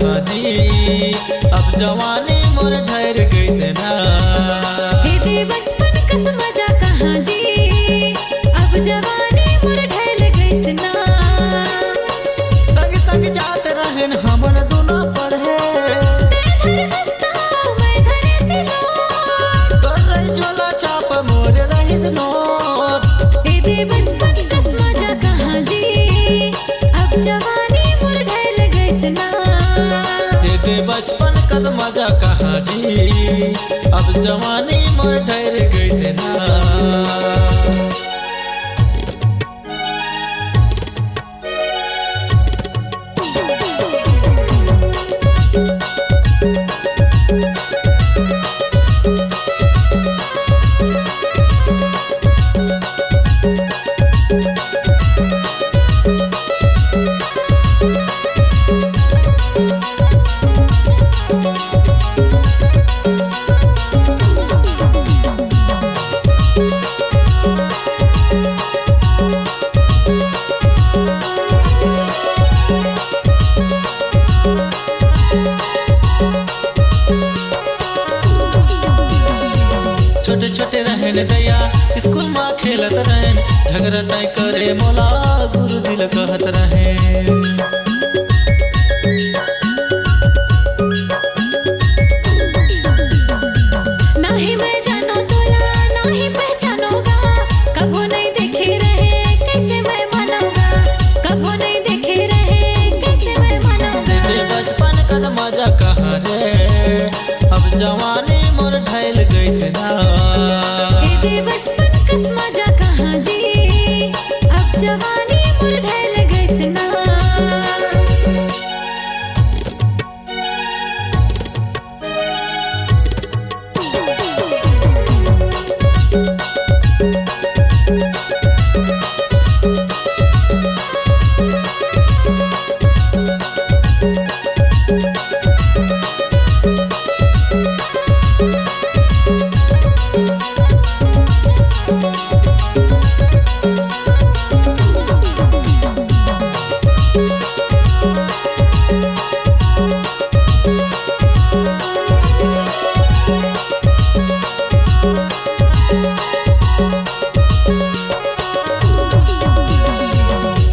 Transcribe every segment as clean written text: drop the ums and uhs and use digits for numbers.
कहाँ जी, अब जवानी मोर ठहर गई से ना। हे दे बचपन कस मजा कहाँ जी, अब जवानी मोर ढल गई से ना। संग संग जात रहन हमन दोनों पढ़े, ते धर हस्ता मैं धरे सिलोट, तोर रही झोला छाप मोर रही से नोट। हे दे बचपन कस मजा कहाँ जी, अब जवानी मोर ढल गई से ना। हे दे बचपन कस मजा कहाँ जी, अब जवानी मोर ठहर गई से ना। छोटे छोटे रहन दैया स्कूल में खेलत रहन, झगड़ा तय करे मोला गुरुजी ल कहत रहन। नाही मैं जानो तोला नाही पहचानोगा, कभो नहीं देखे रहे कैसे मैं मानोगा, कभो नहीं देखे रहे कैसे मैं मानोगा। तेरे बचपन का मजा कहाँ रे, अब जवानी मोर ढल गई से ना। हे दे बचपन कस मजा कहाँ जी, अब जवानी मोर ढल गई से ना।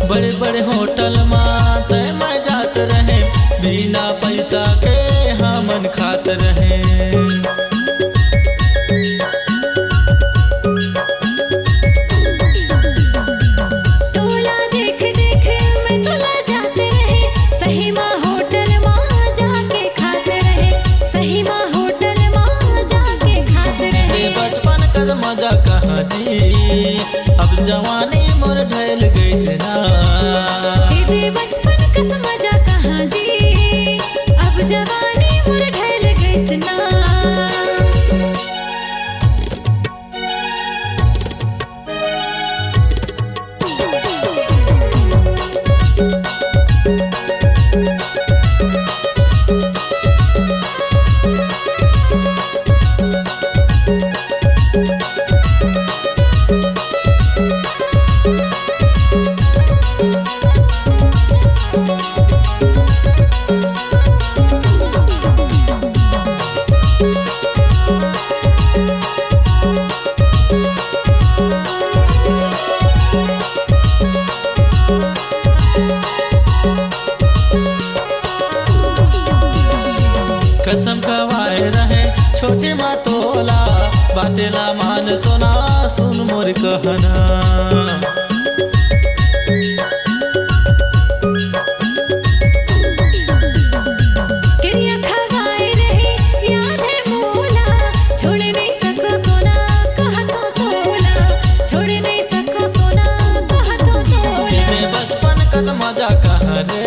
बड़े बड़े होटल में तय मैं जात रहे, बिना पैसा के हमन खात रहे। तोला देख देख मैं तोला जाते रहे, सही माँ होटल माँ जाके खाते रहे, सही माँ होटल माँ जाके खाते ये रहे। बचपन का मजा कहाँ जी, अब जवानी मोर ढल गई से ना। हे दे बचपन कस मजा कहाँ जी, अब जवानी मोर ढल गई से ना। कसम खवाए रहे छोटे माँ तोला, बातेला मान सोना सुन मोर कहना। क्रिया खवाए रहे याद है मोला, छोड़ नहीं सको सोना कहा तो तोला, छोड़ नहीं सको सोना कहा तो तोला। ये बचपन का मजा कहाँ रे,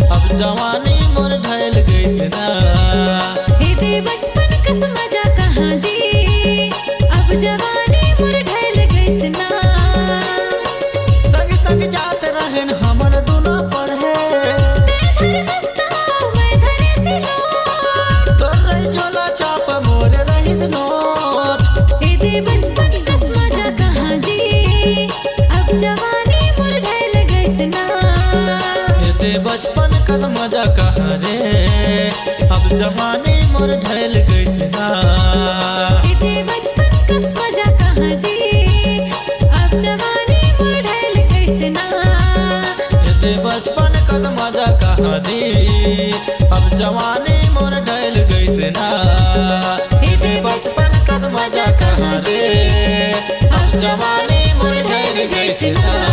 अब जवानी मोर ढल गई से ना। हे दे बचपन कस मजा कहाँ जी, अब जवानी मोर ढल गई से ना। संग संग जात रहन हमन दोनों पढ़े, ते धर हस्ता मैं धरे सिलोट, तोर रही झोला छाप मोर रही से नोट। हे दे बचपन कस मजा कहाँ जी, अब जवानी मोर ढल गई से ना। ये बचपन का मजा कहाँ रे, जवानी मोर ढल गइस ना। इते बचपन कस मजा कहाँ जी, अब जवानी मोर ढल गइस ना। इते बचपन कस मजा कहाँ जी, अब जवानी मोर ढल गइस ना। इते बचपन कस मजा कहाँ जी, अब जवानी मोर ढल गइस ना।